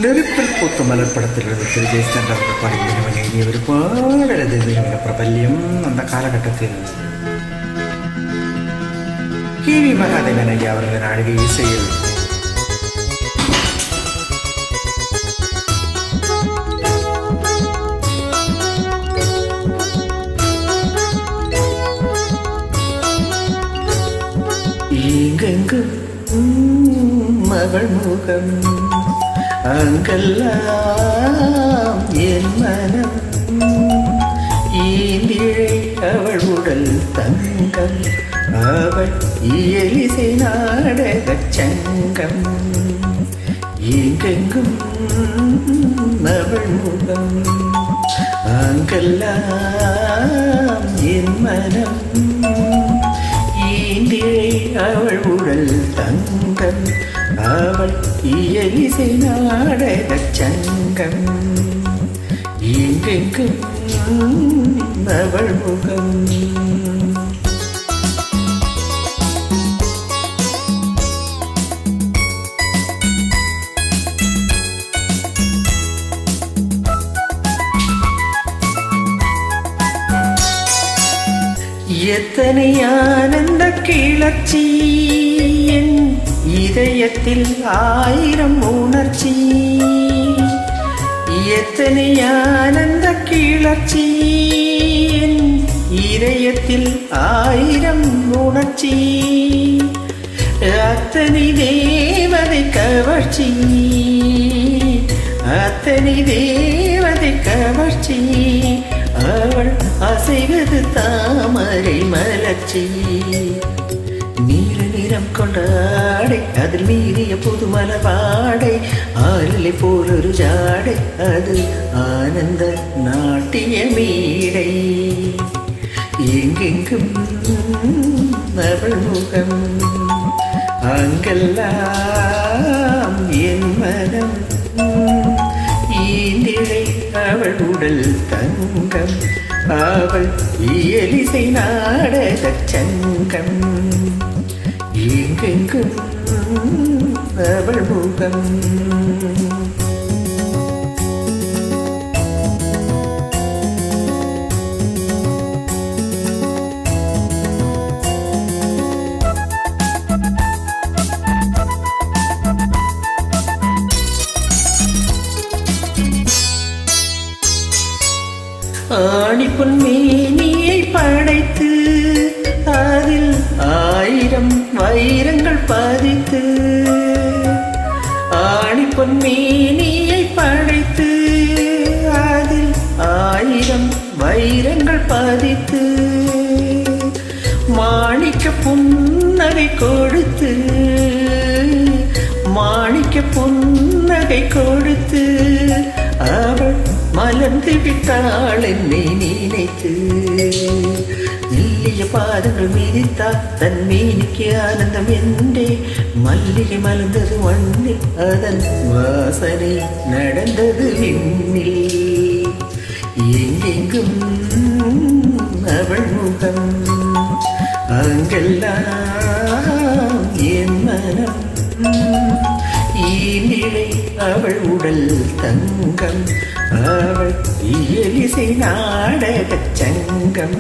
lyrical പൂത്ത മലപ്പടത്തിലുള്ള ജയചന്ദ്ര അവർ പാടിയ എഴുതിയ ഒരുപാട് രചനകളുടെ പ്രബല്യം அந்த കാലഘട്ടത്തിൽ KV மகாதேவன் ஐயா அவர்கள் நாடக இசையில் எங்கெங்கும் மகள் முகம் அங்கெல்லாம் என் மனம் ஈந்திழை அவள் உடல் தங்கம் அவள் இயலிசை நாடகச் சங்கம் எங்கெங்கும் அவள் முகம் அங்கெல்லாம் என் மனம் ஈந்திழை அவள் உடல் தங்கம் அவள் இயலிசை நாடகச் சங்கம் எங்கெங்கும் அவள் முகம் எத்தனை ஆனந்த கிளர்ச்சி என் இதயத்தில் ஆயிரம் உணர்ச்சி எத்தனை ஆனந்த கிளர்ச்சி என் இதயத்தில் ஆயிரம் உணர்ச்சி அத்தனை தேவதை கவர்ச்சி அத்தனை தேவதை கவர்ச்சி அவள் அசைவது தாமரை மலர்ச்சி நீல நிறம் கொண்டாடை அதில் மீறிய புது மலர்வாடை ஆளிலை போல் ஒரு ஜாடை அது ஆனந்த நாட்டிய மீடை எங்கெங்கும் அவள் முகம் அங்கெல்லாம் என் மனம் ஈந்திழை அவள் உடல் தங்கம் அவள் இயலிசை நாடகச் சங்கம் எங்கெங்கும் அவள் முகம் ஆணிப்பொன் மேனியை படைத்து அதில் ஆயிரம் வைரங்கள் பதித்து ஆணிப்பொன் மேனியை படைத்து அதில் ஆயிரம் வைரங்கள் பதித்து மாணிக்க புன்னகை கொடுத்து மாணிக்க புன்னகை கொடுத்து அவள் மலர்ந்து விட்டாள் என்னை நினைத்து மெல்லிய பாதங்கள் மிதித்தாள் தன் மேனிக்கு ஆனந்தம் என்றே மல்லிகை மலர்ந்தது மண்ணில் அதன் வாசனை நடந்தது விண்ணில் எங்கெங்கும் அவள் முகம் அங்கெல்லாம் என் மனம் ஈந்திழை அவள் உடல் தங்கம் அவள் இயலிசை நாடகச் சங்கம்